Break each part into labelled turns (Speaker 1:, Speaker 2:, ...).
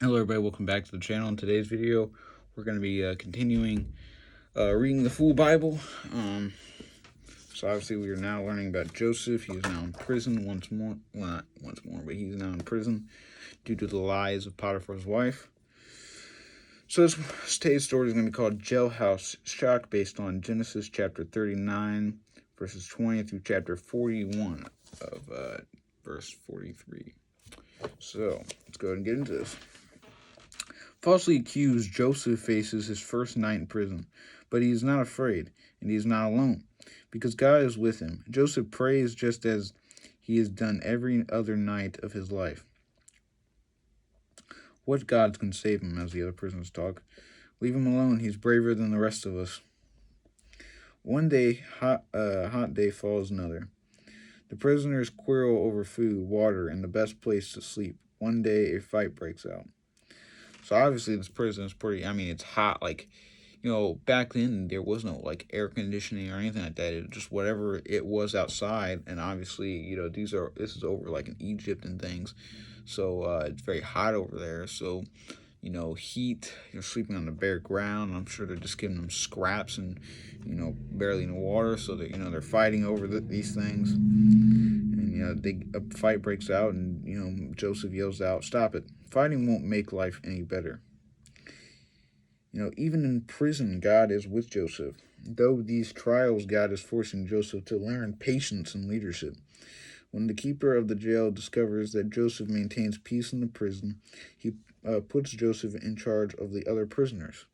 Speaker 1: Hello everybody, welcome back to the channel. In today's video, we're going to be continuing reading the full Bible. So obviously we are now learning about Joseph. He is now in prison once more. Well, not once more, but he's now in prison due to the lies of Potiphar's wife. So today's story is going to be called Jailhouse Shock, based on Genesis chapter 39, verses 20 through chapter 41 of verse 43. So let's go ahead and get into this. Falsely accused, Joseph faces his first night in prison, but he is not afraid, and he is not alone, because God is with him. Joseph prays just as he has done every other night of his life. What gods can save him, as the other prisoners talk? Leave him alone, he's braver than the rest of us. One day, hot day follows another. The prisoners quarrel over food, water, and the best place to sleep. One day, a fight breaks out. So obviously this prison is pretty, it's hot. Back then there was no air conditioning or anything like that. It just whatever it was outside. And obviously, this is over in Egypt and things. So it's very hot over there. So, heat, you're sleeping on the bare ground. I'm sure they're just giving them scraps and, barely in water. So that, they're fighting over these things. And, a fight breaks out and, Joseph yells out, "Stop it. Fighting won't make life any better." Even in prison, God is with Joseph. Though these trials, God is forcing Joseph to learn patience and leadership. When the keeper of the jail discovers that Joseph maintains peace in the prison, he puts Joseph in charge of the other prisoners.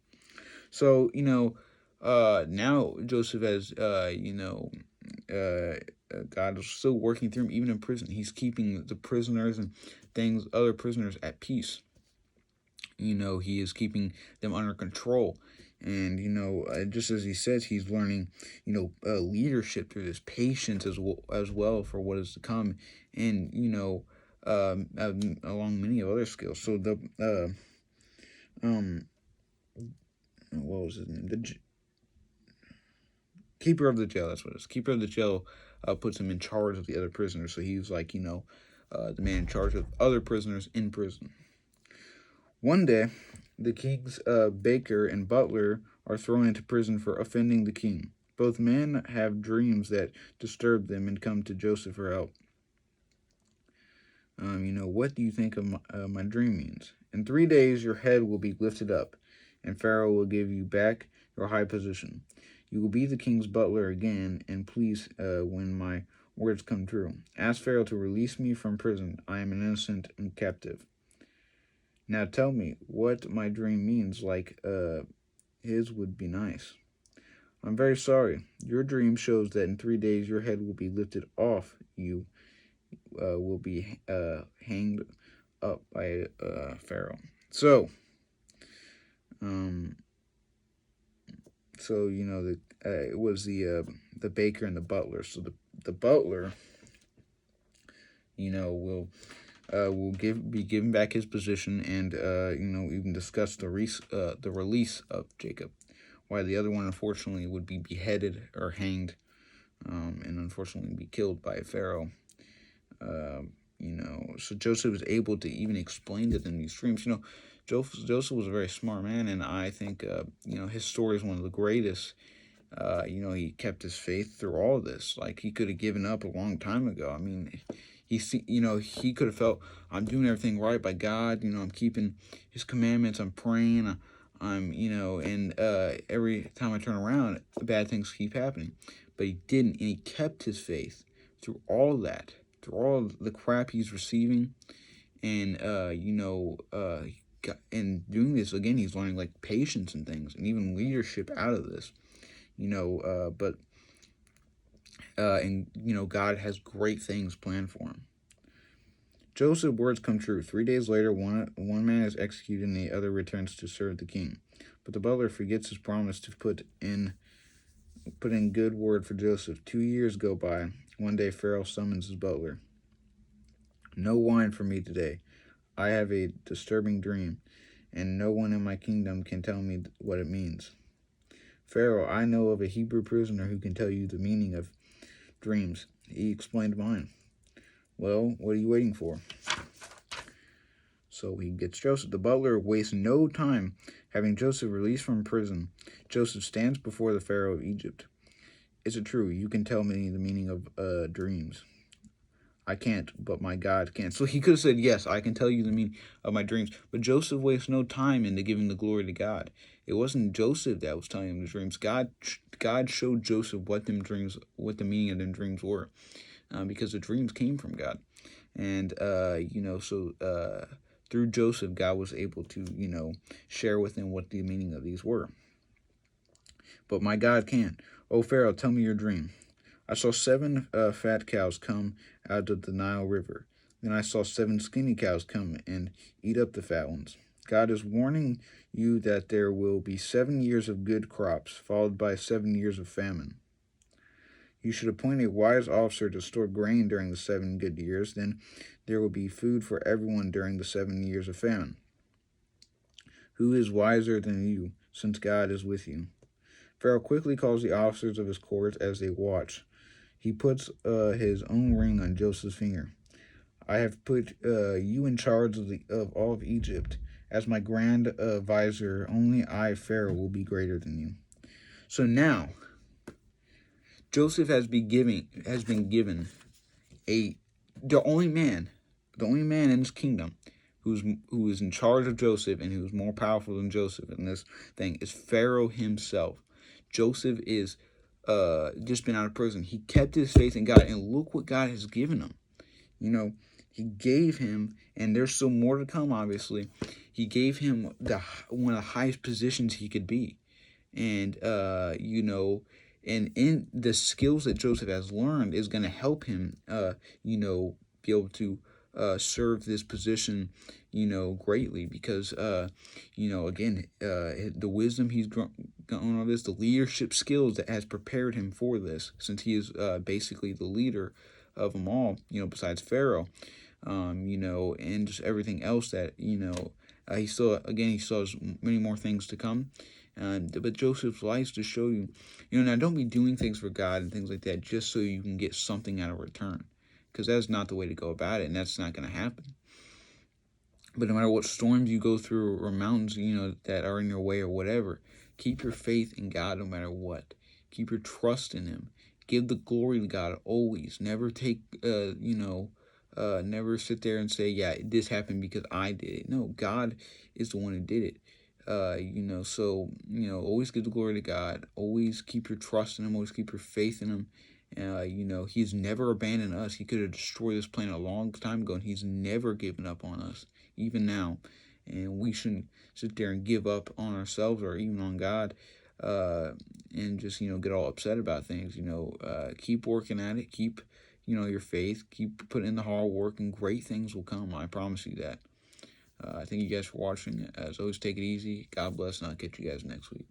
Speaker 1: So, now Joseph has, God is still working through him even in prison. He's keeping the prisoners and other prisoners at peace. He is keeping them under control. And, just as he says, he's learning, leadership through this, patience as well for what is to come. And, along many of other skills. So what was his name? The keeper of the jail, that's what it is. Keeper of the jail puts him in charge of the other prisoners. So he's the man in charge of other prisoners in prison. One day, the king's baker and butler are thrown into prison for offending the king. Both men have dreams that disturb them and come to Joseph for help. What do you think of my dream means? In 3 days, your head will be lifted up, and Pharaoh will give you back your high position. You will be the king's butler again, and please, when my words come true, ask Pharaoh to release me from prison. I am an innocent and captive. Now tell me what my dream means, his would be nice. I'm very sorry. Your dream shows that in 3 days your head will be lifted off. You will be hanged up by Pharaoh. So it was the baker and the butler. So the butler, will be given back his position and even discuss the release of Jacob, while the other one unfortunately would be beheaded or hanged, and unfortunately be killed by Pharaoh. So Joseph was able to even explain to them these dreams. Joseph was a very smart man, and I think his story is one of the greatest. He kept his faith through all of this. He could have given up a long time ago. He could have felt, I'm doing everything right by God. I'm keeping his commandments. I'm praying. And every time I turn around, bad things keep happening. But he didn't, and he kept his faith through all that, through all the crap he's receiving. And, and doing this, again, he's learning, patience and things, and even leadership out of this. God has great things planned for him. Joseph's words come true. 3 days later, one man is executed and the other returns to serve the king. But the butler forgets his promise to put in good word for Joseph. 2 years go by. One day, Pharaoh summons his butler. No wine for me today. I have a disturbing dream, and no one in my kingdom can tell me what it means. Pharaoh, I know of a Hebrew prisoner who can tell you the meaning of dreams. He explained mine. Well, what are you waiting for? So he gets Joseph. The butler wastes no time having Joseph released from prison. Joseph stands before the Pharaoh of Egypt. Is it true? You can tell me the meaning of dreams. I can't, but my God can. So he could have said, yes, I can tell you the meaning of my dreams. But Joseph wastes no time into giving the glory to God. It wasn't Joseph that was telling him the dreams. God showed Joseph what the meaning of them dreams were, because the dreams came from God. And, through Joseph, God was able to, share with him what the meaning of these were. But my God can. O Pharaoh, tell me your dream. I saw 7 fat cows come out of the Nile River. Then I saw 7 skinny cows come and eat up the fat ones. God is warning you that there will be 7 years of good crops, followed by 7 years of famine. You should appoint a wise officer to store grain during the 7 good years. Then there will be food for everyone during the 7 years of famine. Who is wiser than you, since God is with you? Pharaoh quickly calls the officers of his court as they watch. He puts his own ring on Joseph's finger. I have put you in charge of all of Egypt. As my grand vizier, only I, Pharaoh, will be greater than you. So now, Joseph has been given the only man in his kingdom who is in charge of Joseph and who is more powerful than Joseph in this thing is Pharaoh himself. Joseph is just been out of prison. He kept his faith in God, and look what God has given him. He gave him, and there's still more to come, obviously. He gave him one of the highest positions he could be. And, and in the skills that Joseph has learned is going to help him, be able to serve this position, greatly, because, again, the wisdom he's grown on this, the leadership skills that has prepared him for this, since he is basically the leader of them all, besides Pharaoh, and just everything else that, he still has many more things to come. But Joseph's life to show you, now don't be doing things for God and things like that just so you can get something out of return, because that's not the way to go about it, and that's not going to happen. But no matter what storms you go through or mountains, that are in your way or whatever, keep your faith in God no matter what. Keep your trust in Him. Give the glory to God always. Never take, never sit there and say, yeah, this happened because I did it. No, God is the one who did it. Always give the glory to God. Always keep your trust in Him. Always keep your faith in Him. He's never abandoned us. He could have destroyed this planet a long time ago, and He's never given up on us, even now. And we shouldn't sit there and give up on ourselves or even on God, and just, get all upset about things. Keep working at it. Keep, your faith. Keep putting in the hard work, and great things will come. I promise you that. Thank you guys for watching. As always, take it easy. God bless, and I'll catch you guys next week.